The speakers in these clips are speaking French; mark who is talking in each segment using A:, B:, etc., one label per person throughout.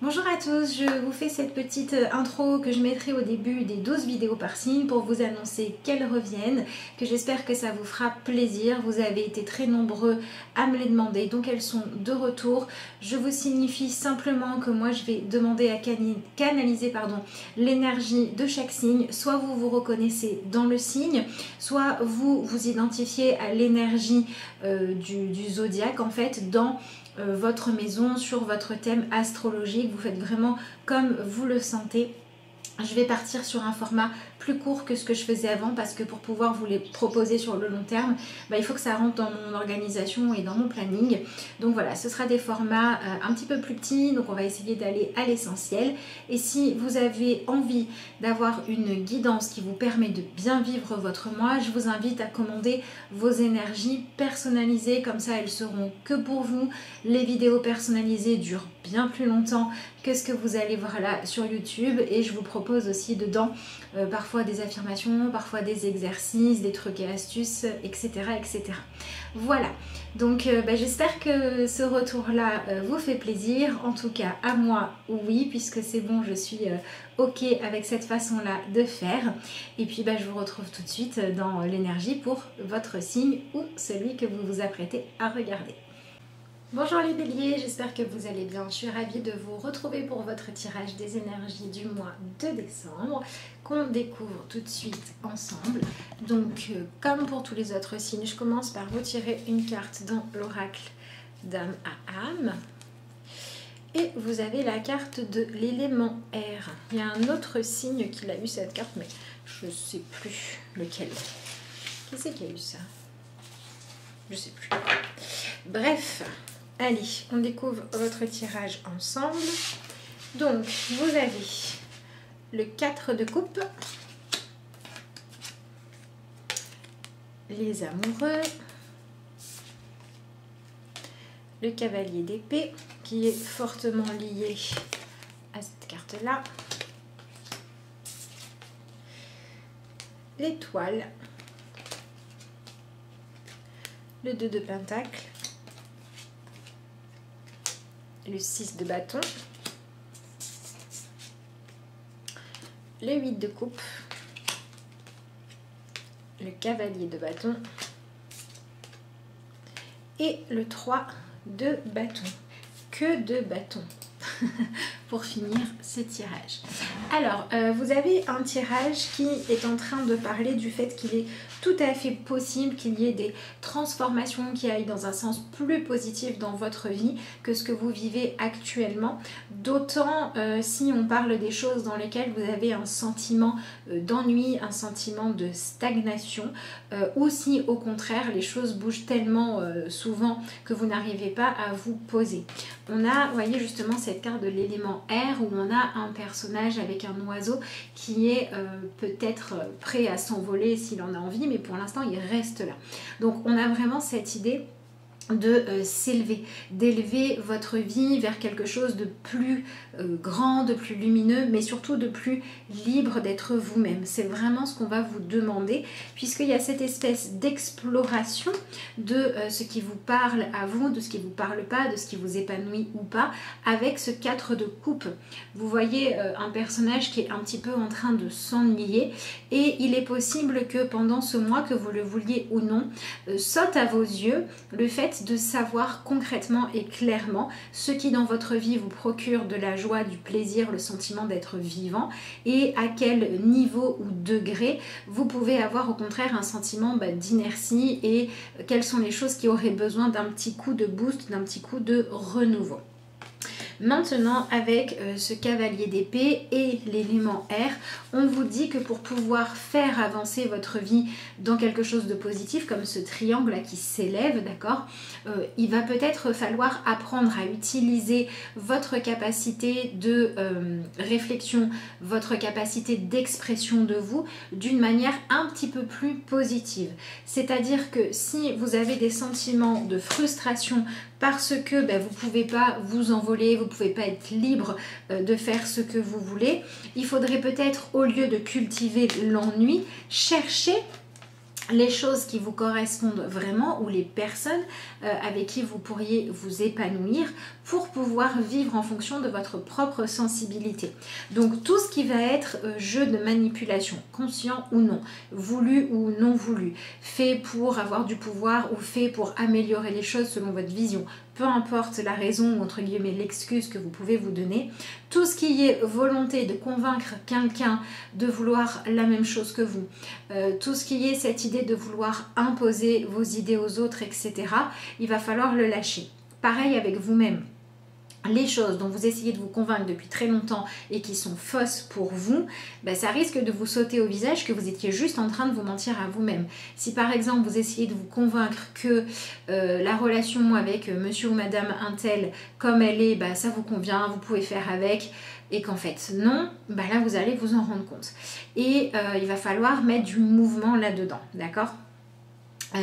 A: Bonjour à tous, je vous fais cette petite intro que je mettrai au début des 12 vidéos par signe pour vous annoncer qu'elles reviennent, que j'espère que ça vous fera plaisir. Vous avez été très nombreux à me les demander, donc elles sont de retour. Je vous signifie simplement que moi je vais demander à canaliser l'énergie de chaque signe. Soit vous vous reconnaissez dans le signe, soit vous vous identifiez à l'énergie du zodiaque en fait dans votre maison, sur votre thème astrologique. Vous faites vraiment comme vous le sentez. Je vais partir sur un format plus court que ce que je faisais avant parce que pour pouvoir vous les proposer sur le long terme, il faut que ça rentre dans mon organisation et dans mon planning. Donc voilà, ce sera des formats un petit peu plus petits, donc on va essayer d'aller à l'essentiel. Et si vous avez envie d'avoir une guidance qui vous permet de bien vivre votre mois, je vous invite à commander vos énergies personnalisées, comme ça elles seront que pour vous. Les vidéos personnalisées durent bien plus longtemps que ce que vous allez voir là sur YouTube, et je vous propose aussi dedans parfois des affirmations, parfois des exercices, des trucs et astuces, etc. etc. Voilà, donc j'espère que ce retour-là vous fait plaisir. En tout cas, à moi, oui, puisque c'est bon, je suis ok avec cette façon-là de faire. Et puis je vous retrouve tout de suite dans l'énergie pour votre signe ou celui que vous vous apprêtez à regarder. Bonjour les béliers, j'espère que vous allez bien. Je suis ravie de vous retrouver pour votre tirage des énergies du mois de décembre qu'on découvre tout de suite ensemble. Donc comme pour tous les autres signes, je commence par vous tirer une carte dans l'oracle d'âme à âme. Et vous avez la carte de l'élément air. Il y a un autre signe qui a eu cette carte, mais je ne sais plus lequel. Qui c'est qui a eu ça? Je ne sais plus. Bref. Allez, on découvre votre tirage ensemble. Donc, vous avez le 4 de coupe, les amoureux, le cavalier d'épée, qui est fortement lié à cette carte-là, l'étoile, le 2 de pentacle, le 6 de bâton, le 8 de coupe, le cavalier de bâton et le 3 de bâton. Que de bâton pour finir ce tirage. Alors, vous avez un tirage qui est en train de parler du fait qu'il est tout à fait possible qu'il y ait des transformations qui aillent dans un sens plus positif dans votre vie que ce que vous vivez actuellement. D'autant si on parle des choses dans lesquelles vous avez un sentiment d'ennui, un sentiment de stagnation, ou si au contraire les choses bougent tellement souvent que vous n'arrivez pas à vous poser. On a, vous voyez justement cette carte de l'élément air où on a un personnage avec un oiseau qui est peut-être prêt à s'envoler s'il en a envie, mais pour l'instant il reste là. Donc on a vraiment cette idée de s'élever, d'élever votre vie vers quelque chose de plus grand, de plus lumineux, mais surtout de plus libre d'être vous-même. C'est vraiment ce qu'on va vous demander, puisqu'il y a cette espèce d'exploration de ce qui vous parle à vous, de ce qui ne vous parle pas, de ce qui vous épanouit ou pas, avec ce 4 de coupe. Vous voyez un personnage qui est un petit peu en train de s'ennuyer, et il est possible que pendant ce mois, que vous le vouliez ou non, saute à vos yeux le fait de savoir concrètement et clairement ce qui dans votre vie vous procure de la joie, du plaisir, le sentiment d'être vivant, et à quel niveau ou degré vous pouvez avoir au contraire un sentiment d'inertie, et quelles sont les choses qui auraient besoin d'un petit coup de boost, d'un petit coup de renouveau. Maintenant, avec ce cavalier d'épée et l'élément air, on vous dit que pour pouvoir faire avancer votre vie dans quelque chose de positif, comme ce triangle là qui s'élève, d'accord, il va peut-être falloir apprendre à utiliser votre capacité de réflexion, votre capacité d'expression de vous d'une manière un petit peu plus positive. C'est-à-dire que si vous avez des sentiments de frustration parce que vous ne pouvez pas vous envoler, vous ne pouvez pas être libre de faire ce que vous voulez, il faudrait peut-être, au lieu de cultiver l'ennui, chercher les choses qui vous correspondent vraiment ou les personnes avec qui vous pourriez vous épanouir pour pouvoir vivre en fonction de votre propre sensibilité. Donc tout ce qui va être jeu de manipulation, conscient ou non, voulu ou non voulu, fait pour avoir du pouvoir ou fait pour améliorer les choses selon votre vision, peu importe la raison ou entre guillemets l'excuse que vous pouvez vous donner, tout ce qui est volonté de convaincre quelqu'un de vouloir la même chose que vous, tout ce qui est cette idée de vouloir imposer vos idées aux autres, etc., il va falloir le lâcher. Pareil avec vous-même. Les choses dont vous essayez de vous convaincre depuis très longtemps et qui sont fausses pour vous, ben ça risque de vous sauter au visage que vous étiez juste en train de vous mentir à vous-même. Si par exemple vous essayez de vous convaincre que la relation avec monsieur ou madame untel comme elle est, ben ça vous convient, vous pouvez faire avec, et qu'en fait non, ben là vous allez vous en rendre compte. Et il va falloir mettre du mouvement là-dedans, d'accord ?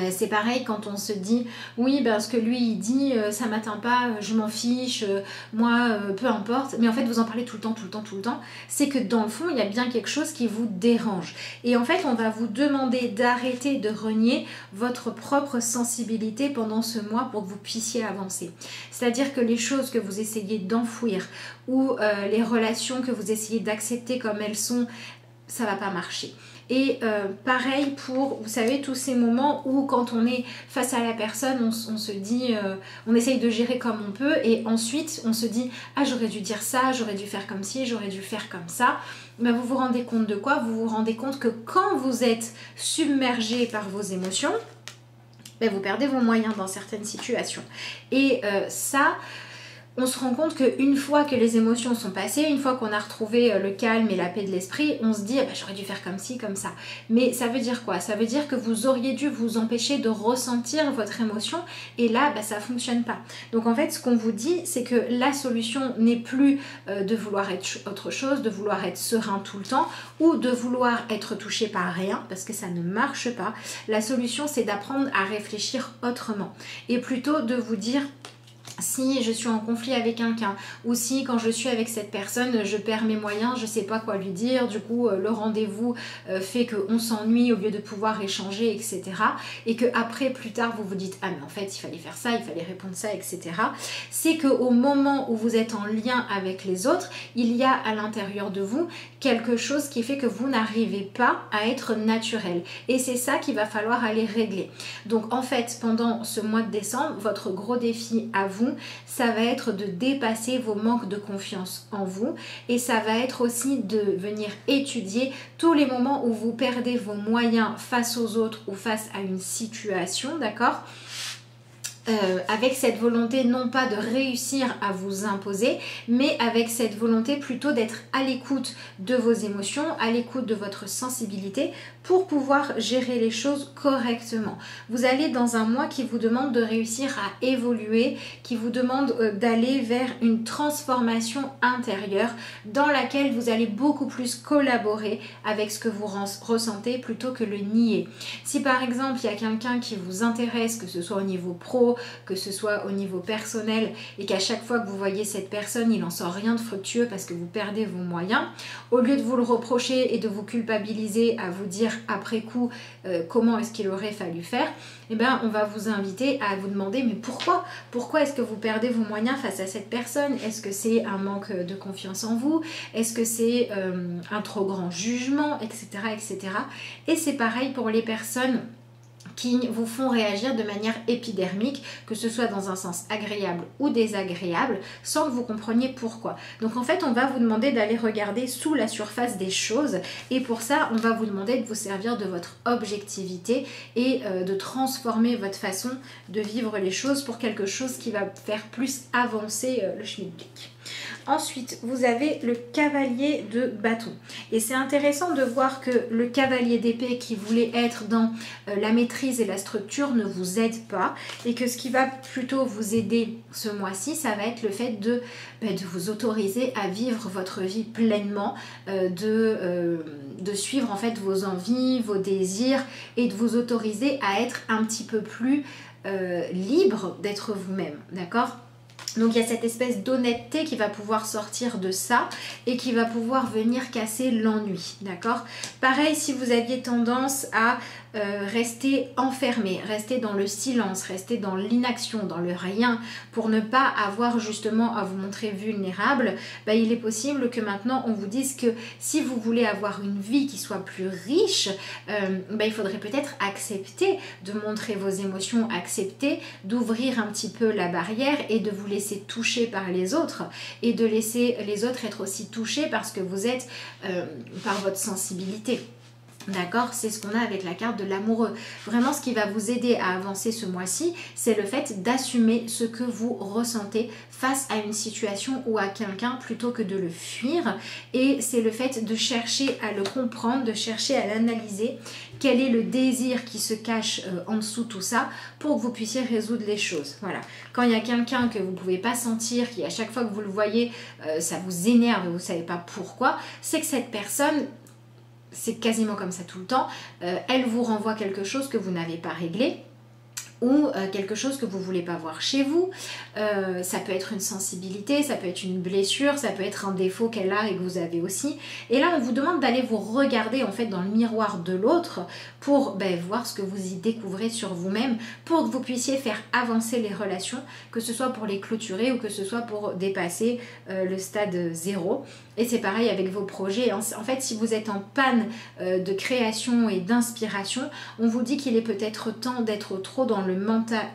A: C'est pareil quand on se dit oui ben ce que lui il dit ça m'atteint pas, je m'en fiche, moi peu importe, mais en fait vous en parlez tout le temps, c'est que dans le fond il y a bien quelque chose qui vous dérange et en fait on va vous demander d'arrêter de renier votre propre sensibilité pendant ce mois pour que vous puissiez avancer. C'est-à-dire que les choses que vous essayez d'enfouir ou les relations que vous essayez d'accepter comme elles sont, ça va pas marcher. Et pareil pour, vous savez, tous ces moments où quand on est face à la personne, on se dit, on essaye de gérer comme on peut et ensuite on se dit « Ah, j'aurais dû dire ça, j'aurais dû faire comme ci, j'aurais dû faire comme ça ». Ben, vous vous rendez compte de quoi? Vous vous rendez compte que quand vous êtes submergé par vos émotions, ben, vous perdez vos moyens dans certaines situations. Et ça... On se rend compte qu'une fois que les émotions sont passées, une fois qu'on a retrouvé le calme et la paix de l'esprit, on se dit ah bah, j'aurais dû faire comme ci, comme ça. Mais ça veut dire quoi? Ça veut dire que vous auriez dû vous empêcher de ressentir votre émotion et là bah, ça ne fonctionne pas. Donc en fait ce qu'on vous dit c'est que la solution n'est plus de vouloir être autre chose, de vouloir être serein tout le temps ou de vouloir être touché par rien parce que ça ne marche pas. La solution c'est d'apprendre à réfléchir autrement et plutôt de vous dire si je suis en conflit avec quelqu'un ou si quand je suis avec cette personne je perds mes moyens, je sais pas quoi lui dire, du coup le rendez-vous fait qu'on s'ennuie au lieu de pouvoir échanger, etc. Et que après plus tard vous vous dites ah mais en fait il fallait faire ça, il fallait répondre ça, etc. C'est qu'au moment où vous êtes en lien avec les autres, il y a à l'intérieur de vous quelque chose qui fait que vous n'arrivez pas à être naturel et c'est ça qu'il va falloir aller régler. Donc en fait pendant ce mois de décembre, votre gros défi à vous, ça va être de dépasser vos manques de confiance en vous et ça va être aussi de venir étudier tous les moments où vous perdez vos moyens face aux autres ou face à une situation, d'accord ? Avec cette volonté non pas de réussir à vous imposer, mais avec cette volonté plutôt d'être à l'écoute de vos émotions, à l'écoute de votre sensibilité pour pouvoir gérer les choses correctement. Vous allez dans un mois qui vous demande de réussir à évoluer, qui vous demande d'aller vers une transformation intérieure dans laquelle vous allez beaucoup plus collaborer avec ce que vous ressentez plutôt que le nier. Si par exemple il y a quelqu'un qui vous intéresse, que ce soit au niveau pro, que ce soit au niveau personnel et qu'à chaque fois que vous voyez cette personne il n'en sort rien de fructueux parce que vous perdez vos moyens, au lieu de vous le reprocher et de vous culpabiliser à vous dire après coup comment est-ce qu'il aurait fallu faire, eh bien on va vous inviter à vous demander mais pourquoi est-ce que vous perdez vos moyens face à cette personne? Est-ce que c'est un manque de confiance en vous? Est-ce que c'est un trop grand jugement, etc., etc. Et c'est pareil pour les personnes qui vous font réagir de manière épidermique, que ce soit dans un sens agréable ou désagréable, sans que vous compreniez pourquoi. Donc en fait, on va vous demander d'aller regarder sous la surface des choses et pour ça, on va vous demander de vous servir de votre objectivité et de transformer votre façon de vivre les choses pour quelque chose qui va faire plus avancer le schmilblick. Ensuite, vous avez le cavalier de bâton. Et c'est intéressant de voir que le cavalier d'épée qui voulait être dans la maîtrise et la structure ne vous aide pas. Et que ce qui va plutôt vous aider ce mois-ci, ça va être le fait de vous autoriser à vivre votre vie pleinement, de suivre en fait vos envies, vos désirs et de vous autoriser à être un petit peu plus libre d'être vous-même, d'accord ? Donc il y a cette espèce d'honnêteté qui va pouvoir sortir de ça et qui va pouvoir venir casser l'ennui, d'accord? Pareil, si vous aviez tendance à rester enfermé, rester dans le silence, rester dans l'inaction, dans le rien, pour ne pas avoir justement à vous montrer vulnérable, bah, il est possible que maintenant on vous dise que si vous voulez avoir une vie qui soit plus riche, bah, il faudrait peut-être accepter de montrer vos émotions, accepter d'ouvrir un petit peu la barrière et de vous laisser toucher par les autres et de laisser les autres être aussi touchés parce que vous êtes par votre sensibilité. D'accord, c'est ce qu'on a avec la carte de l'amoureux. Vraiment, ce qui va vous aider à avancer ce mois-ci, c'est le fait d'assumer ce que vous ressentez face à une situation ou à quelqu'un plutôt que de le fuir. Et c'est le fait de chercher à le comprendre, de chercher à l'analyser. Quel est le désir qui se cache en dessous tout ça pour que vous puissiez résoudre les choses. Voilà. Quand il y a quelqu'un que vous ne pouvez pas sentir, qui à chaque fois que vous le voyez, ça vous énerve et vous ne savez pas pourquoi, c'est que cette personne... c'est quasiment comme ça tout le temps, elle vous renvoie quelque chose que vous n'avez pas réglé ou quelque chose que vous ne voulez pas voir chez vous. Ça peut être une sensibilité, ça peut être une blessure, ça peut être un défaut qu'elle a et que vous avez aussi. Et là, on vous demande d'aller vous regarder en fait dans le miroir de l'autre pour voir ce que vous y découvrez sur vous-même, pour que vous puissiez faire avancer les relations, que ce soit pour les clôturer ou que ce soit pour dépasser le stade 0. Et c'est pareil avec vos projets. En fait, si vous êtes en panne de création et d'inspiration, on vous dit qu'il est peut-être temps d'être trop dans le mental,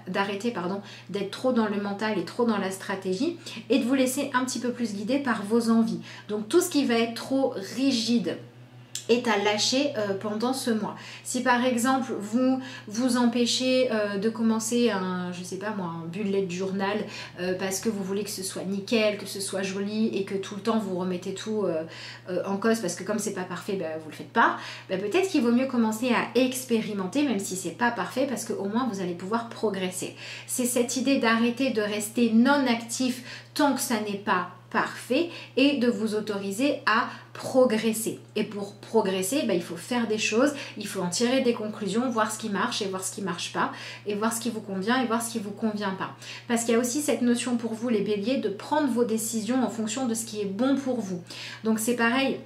A: d'être trop dans le mental et trop dans la stratégie et de vous laisser un petit peu plus guider par vos envies. Donc tout ce qui va être trop rigide est à lâcher pendant ce mois. Si par exemple vous vous empêchez de commencer un bullet journal parce que vous voulez que ce soit nickel, que ce soit joli et que tout le temps vous remettez tout en cause parce que comme c'est pas parfait, vous le faites pas, peut-être qu'il vaut mieux commencer à expérimenter même si c'est pas parfait parce qu'au moins vous allez pouvoir progresser. C'est cette idée d'arrêter de rester non actif tant que ça n'est pas parfait et de vous autoriser à progresser. Et pour progresser, il faut faire des choses, il faut en tirer des conclusions, voir ce qui marche et voir ce qui marche pas, et voir ce qui vous convient et voir ce qui vous convient pas. Parce qu'il y a aussi cette notion pour vous les béliers de prendre vos décisions en fonction de ce qui est bon pour vous. Donc c'est pareil.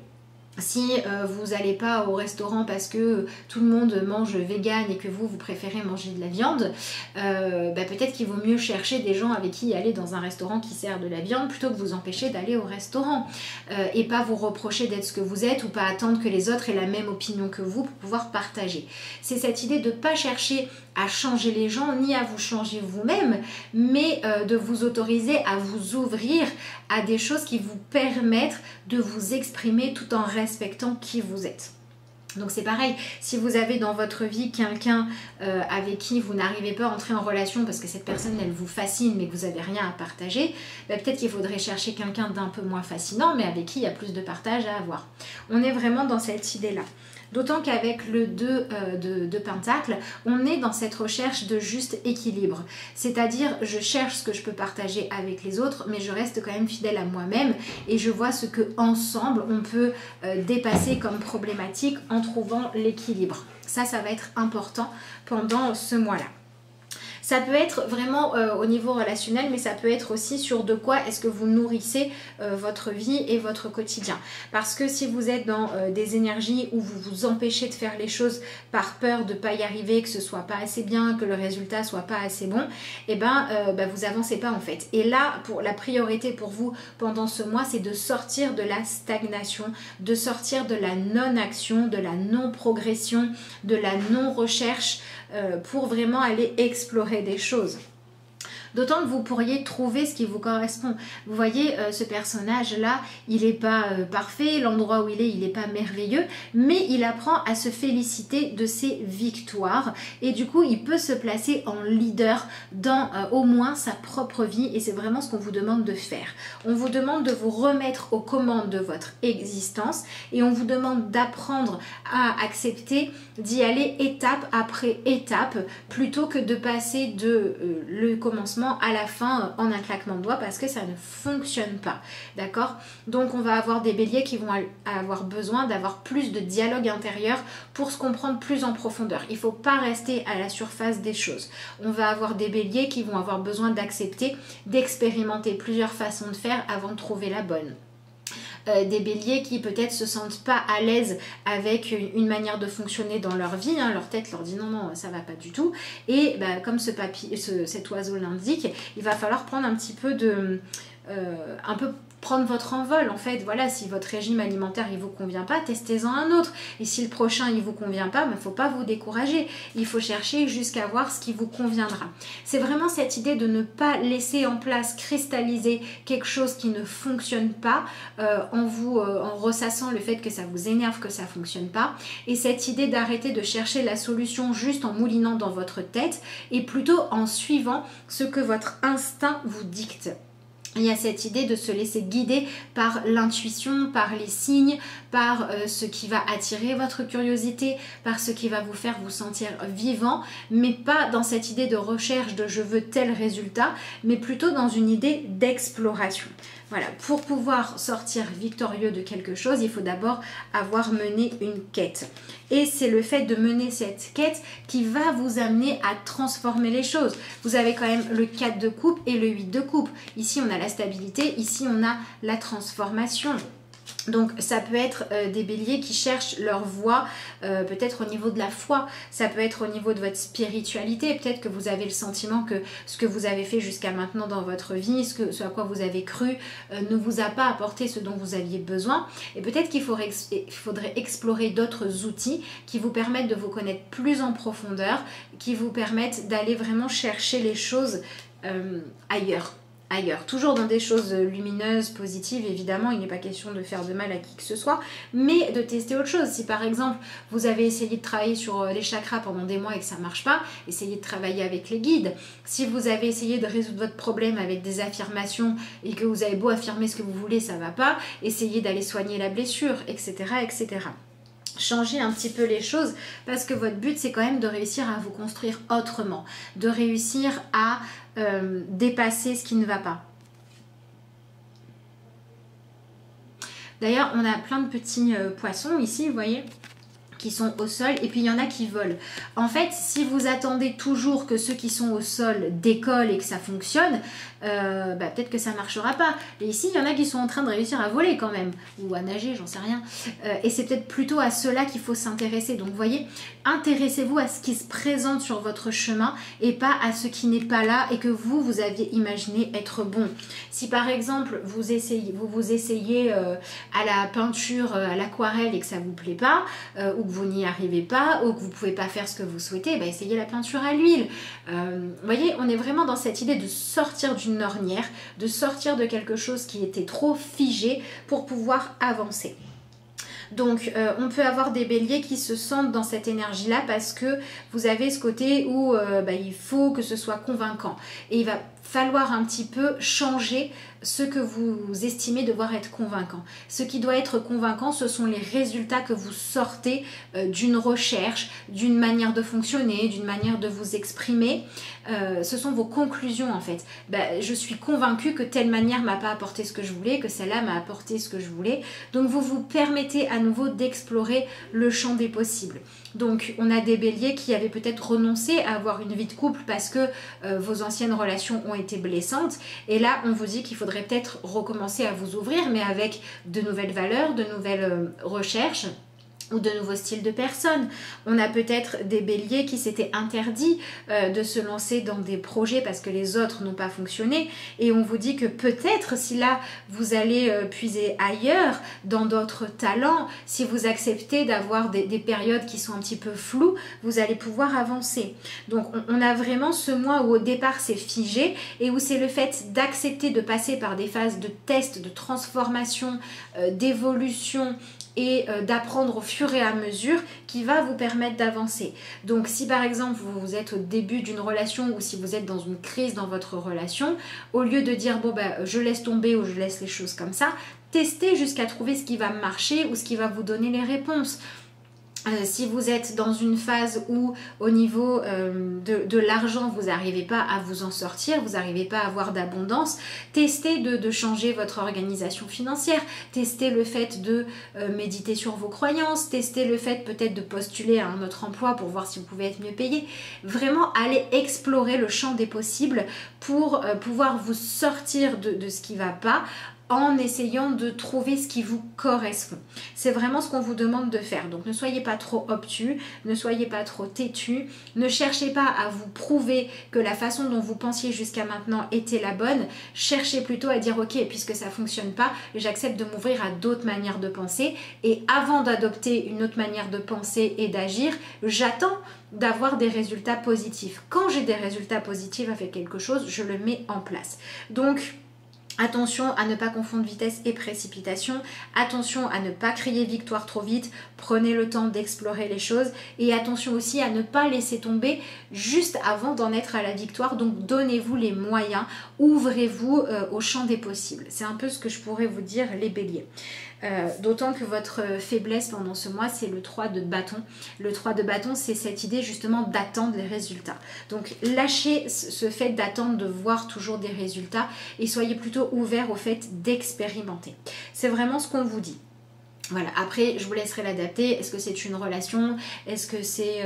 A: Si vous n'allez pas au restaurant parce que tout le monde mange vegan et que vous préférez manger de la viande, peut-être qu'il vaut mieux chercher des gens avec qui aller dans un restaurant qui sert de la viande plutôt que vous empêcher d'aller au restaurant et pas vous reprocher d'être ce que vous êtes ou pas attendre que les autres aient la même opinion que vous pour pouvoir partager. C'est cette idée de ne pas chercher à changer les gens ni à vous changer vous-même, mais de vous autoriser à vous ouvrir à des choses qui vous permettent de vous exprimer tout en respectant qui vous êtes. Donc c'est pareil, si vous avez dans votre vie quelqu'un avec qui vous n'arrivez pas à entrer en relation parce que cette personne elle vous fascine mais que vous n'avez rien à partager, peut-être qu'il faudrait chercher quelqu'un d'un peu moins fascinant mais avec qui il y a plus de partage à avoir. On est vraiment dans cette idée-là. D'autant qu'avec le 2 de Pentacle, on est dans cette recherche de juste équilibre. C'est-à-dire, je cherche ce que je peux partager avec les autres, mais je reste quand même fidèle à moi-même et je vois ce que ensemble on peut dépasser comme problématique en trouvant l'équilibre. Ça va être important pendant ce mois-là. Ça peut être vraiment au niveau relationnel, mais ça peut être aussi sur de quoi est-ce que vous nourrissez votre vie et votre quotidien. Parce que si vous êtes dans des énergies où vous vous empêchez de faire les choses par peur de ne pas y arriver, que ce soit pas assez bien, que le résultat soit pas assez bon, vous avancez pas en fait. Et là, pour la priorité pour vous pendant ce mois, c'est de sortir de la stagnation, de sortir de la non-action, de la non-progression, de la non-recherche, pour vraiment aller explorer des choses. D'autant que vous pourriez trouver ce qui vous correspond. Vous voyez, ce personnage-là, il n'est pas parfait, l'endroit où il n'est pas merveilleux, mais il apprend à se féliciter de ses victoires. Et du coup, il peut se placer en leader dans au moins sa propre vie. Et c'est vraiment ce qu'on vous demande de faire. On vous demande de vous remettre aux commandes de votre existence et on vous demande d'apprendre à accepter d'y aller étape après étape plutôt que de passer de le commencement complètement à la fin en un claquement de doigts parce que ça ne fonctionne pas, d'accord? Donc on va avoir des béliers qui vont avoir besoin d'avoir plus de dialogue intérieur pour se comprendre plus en profondeur. Il ne faut pas rester à la surface des choses. On va avoir des béliers qui vont avoir besoin d'accepter, d'expérimenter plusieurs façons de faire avant de trouver la bonne. Des béliers qui peut-être se sentent pas à l'aise avec une manière de fonctionner dans leur vie, hein. Leur tête leur dit non, non, ça va pas du tout. Et bah, comme cet oiseau l'indique, il va falloir prendre un petit peu de... prendre votre envol en fait. Voilà, si votre régime alimentaire il vous convient pas, testez-en un autre. Et si le prochain il vous convient pas, il ne faut pas vous décourager. Il faut chercher jusqu'à voir ce qui vous conviendra. C'est vraiment cette idée de ne pas laisser en place, cristalliser quelque chose qui ne fonctionne pas en ressassant le fait que ça vous énerve, que ça fonctionne pas. Et cette idée d'arrêter de chercher la solution juste en moulinant dans votre tête et plutôt en suivant ce que votre instinct vous dicte. Il y a cette idée de se laisser guider par l'intuition, par les signes, par ce qui va attirer votre curiosité, par ce qui va vous faire vous sentir vivant, mais pas dans cette idée de recherche de je veux tel résultat, mais plutôt dans une idée d'exploration. Voilà, pour pouvoir sortir victorieux de quelque chose, il faut d'abord avoir mené une quête. Et c'est le fait de mener cette quête qui va vous amener à transformer les choses. Vous avez quand même le 4 de coupe et le 8 de coupe. Ici, on a la stabilité, ici, on a la transformation. Donc ça peut être des béliers qui cherchent leur voie, peut-être au niveau de la foi, ça peut être au niveau de votre spiritualité, peut-être que vous avez le sentiment que ce que vous avez fait jusqu'à maintenant dans votre vie, ce à quoi vous avez cru, ne vous a pas apporté ce dont vous aviez besoin. Et peut-être qu'il faudrait explorer d'autres outils qui vous permettent de vous connaître plus en profondeur, qui vous permettent d'aller vraiment chercher les choses ailleurs. Toujours dans des choses lumineuses, positives, évidemment, il n'est pas question de faire de mal à qui que ce soit, mais de tester autre chose. Si par exemple, vous avez essayé de travailler sur les chakras pendant des mois et que ça ne marche pas, essayez de travailler avec les guides. Si vous avez essayé de résoudre votre problème avec des affirmations et que vous avez beau affirmer ce que vous voulez, ça ne va pas, essayez d'aller soigner la blessure, etc., etc. Changer un petit peu les choses parce que votre but c'est quand même de réussir à vous construire autrement, de réussir à dépasser ce qui ne va pas. D'ailleurs on a plein de petits poissons ici, vous voyez, qui sont au sol et puis il y en a qui volent. En fait, si vous attendez toujours que ceux qui sont au sol décollent et que ça fonctionne, peut-être que ça ne marchera pas. Et ici, il y en a qui sont en train de réussir à voler quand même, ou à nager, j'en sais rien. Et c'est peut-être plutôt à cela qu'il faut s'intéresser. Donc, vous voyez, intéressez-vous à ce qui se présente sur votre chemin et pas à ce qui n'est pas là et que vous aviez imaginé être bon. Si par exemple, vous essayez à la peinture, à l'aquarelle et que ça ne vous plaît pas, ou que vous n'y arrivez pas, ou que vous ne pouvez pas faire ce que vous souhaitez, essayez la peinture à l'huile. Vous voyez, on est vraiment dans cette idée de sortir d'une ornière, de sortir de quelque chose qui était trop figé pour pouvoir avancer. Donc on peut avoir des béliers qui se sentent dans cette énergie-là parce que vous avez ce côté où il faut que ce soit convaincant. Et il va falloir un petit peu changer ce que vous estimez devoir être convaincant. Ce qui doit être convaincant, ce sont les résultats que vous sortez d'une recherche, d'une manière de fonctionner, d'une manière de vous exprimer. Ce sont vos conclusions en fait. Je suis convaincue que telle manière m'a pas apporté ce que je voulais, que celle-là m'a apporté ce que je voulais. Donc vous vous permettez à nouveau d'explorer le champ des possibles. Donc on a des béliers qui avaient peut-être renoncé à avoir une vie de couple parce que vos anciennes relations ont été blessantes. Et là on vous dit qu'il faudrait peut-être recommencer à vous ouvrir, mais avec de nouvelles valeurs, de nouvelles recherches ou de nouveaux styles de personnes. On a peut-être des béliers qui s'étaient interdits de se lancer dans des projets parce que les autres n'ont pas fonctionné, et on vous dit que peut-être si là vous allez puiser ailleurs dans d'autres talents, si vous acceptez d'avoir des périodes qui sont un petit peu floues, vous allez pouvoir avancer. Donc on a vraiment ce mois où au départ c'est figé et où c'est le fait d'accepter de passer par des phases de test, de transformation, d'évolution et d'apprendre au fur et à mesure qui va vous permettre d'avancer. Donc si par exemple vous êtes au début d'une relation ou si vous êtes dans une crise dans votre relation, au lieu de dire je laisse tomber ou je laisse les choses comme ça, testez jusqu'à trouver ce qui va marcher ou ce qui va vous donner les réponses. Si vous êtes dans une phase où au niveau de l'argent vous n'arrivez pas à vous en sortir, vous n'arrivez pas à avoir d'abondance, testez de changer votre organisation financière, testez le fait de méditer sur vos croyances, testez le fait peut-être de postuler à un autre emploi pour voir si vous pouvez être mieux payé. Vraiment allez explorer le champ des possibles pour pouvoir vous sortir de ce qui ne va pas, en essayant de trouver ce qui vous correspond. C'est vraiment ce qu'on vous demande de faire. Donc ne soyez pas trop obtus, ne soyez pas trop têtus, ne cherchez pas à vous prouver que la façon dont vous pensiez jusqu'à maintenant était la bonne. Cherchez plutôt à dire ok, puisque ça ne fonctionne pas, j'accepte de m'ouvrir à d'autres manières de penser, et avant d'adopter une autre manière de penser et d'agir, j'attends d'avoir des résultats positifs. Quand j'ai des résultats positifs avec quelque chose, je le mets en place. Donc attention à ne pas confondre vitesse et précipitation, attention à ne pas crier victoire trop vite, prenez le temps d'explorer les choses, et attention aussi à ne pas laisser tomber juste avant d'en être à la victoire. Donc donnez-vous les moyens, ouvrez-vous au champ des possibles. C'est un peu ce que je pourrais vous dire, les béliers. D'autant que votre faiblesse pendant ce mois, c'est le 3 de bâton. Le 3 de bâton, c'est cette idée justement d'attendre les résultats. Donc lâchez ce fait d'attendre, de voir toujours des résultats, et soyez plutôt ouverts au fait d'expérimenter. C'est vraiment ce qu'on vous dit. Voilà, après je vous laisserai l'adapter. Est-ce que c'est une relation? Est-ce que c'est...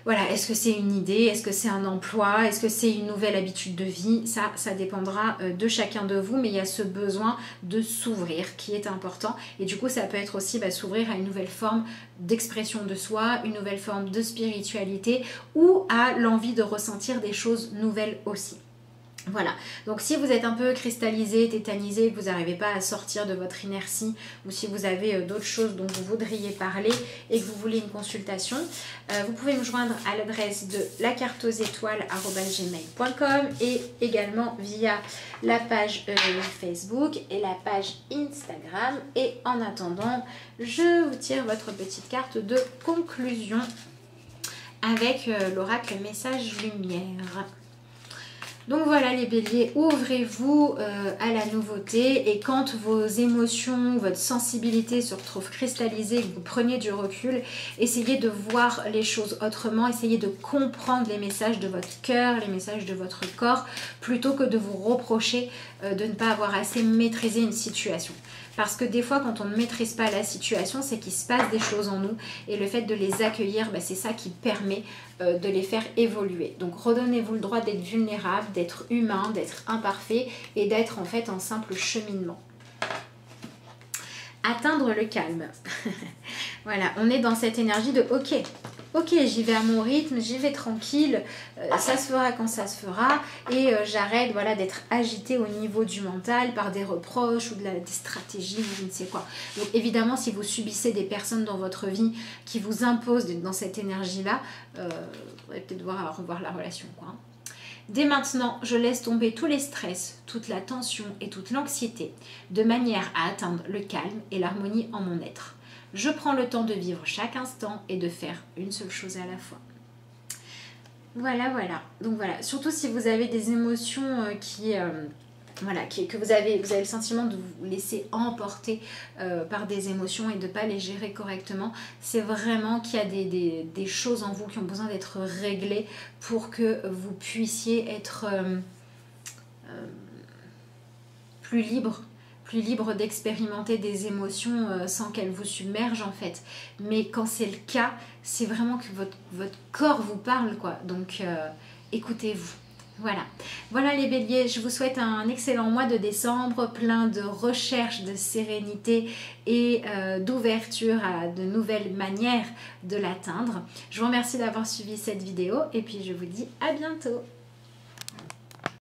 A: Voilà, est-ce que c'est une idée? Est-ce que c'est un emploi? Est-ce que c'est une nouvelle habitude de vie? Ça dépendra de chacun de vous, mais il y a ce besoin de s'ouvrir qui est important. Et du coup, ça peut être aussi s'ouvrir à une nouvelle forme d'expression de soi, une nouvelle forme de spiritualité, ou à l'envie de ressentir des choses nouvelles aussi. Voilà, donc si vous êtes un peu cristallisé, tétanisé, que vous n'arrivez pas à sortir de votre inertie, ou si vous avez d'autres choses dont vous voudriez parler et que vous voulez une consultation, vous pouvez me joindre à l'adresse de lacarteauxétoiles@gmail.com et également via la page Facebook et la page Instagram. Et en attendant, je vous tire votre petite carte de conclusion avec l'oracle message lumière. Donc voilà les béliers, ouvrez-vous à la nouveauté, et quand vos émotions, votre sensibilité se retrouvent cristallisées, que vous preniez du recul, essayez de voir les choses autrement, essayez de comprendre les messages de votre cœur, les messages de votre corps, plutôt que de vous reprocher de ne pas avoir assez maîtrisé une situation. Parce que des fois, quand on ne maîtrise pas la situation, c'est qu'il se passe des choses en nous. Et le fait de les accueillir, c'est ça qui permet de les faire évoluer. Donc redonnez-vous le droit d'être vulnérable, d'être humain, d'être imparfait et d'être en fait en simple cheminement. Atteindre le calme. Voilà, on est dans cette énergie de ok, j'y vais à mon rythme, j'y vais tranquille, ça se fera quand ça se fera, et j'arrête d'être agitée au niveau du mental par des reproches ou des stratégies ou je ne sais quoi. Donc évidemment, si vous subissez des personnes dans votre vie qui vous imposent d'être dans cette énergie-là, vous allez peut-être devoir revoir la relation, quoi. Dès maintenant, je laisse tomber tous les stress, toute la tension et toute l'anxiété, de manière à atteindre le calme et l'harmonie en mon être. Je prends le temps de vivre chaque instant et de faire une seule chose à la fois. Voilà. Donc voilà, surtout si vous avez des émotions que vous avez le sentiment de vous laisser emporter par des émotions et de ne pas les gérer correctement, c'est vraiment qu'il y a des choses en vous qui ont besoin d'être réglées pour que vous puissiez être plus libre d'expérimenter des émotions sans qu'elles vous submergent en fait. Mais quand c'est le cas, c'est vraiment que votre corps vous parle, quoi. Donc écoutez-vous. Voilà les béliers, je vous souhaite un excellent mois de décembre, plein de recherche, de sérénité et d'ouverture à de nouvelles manières de l'atteindre. Je vous remercie d'avoir suivi cette vidéo et puis je vous dis à bientôt.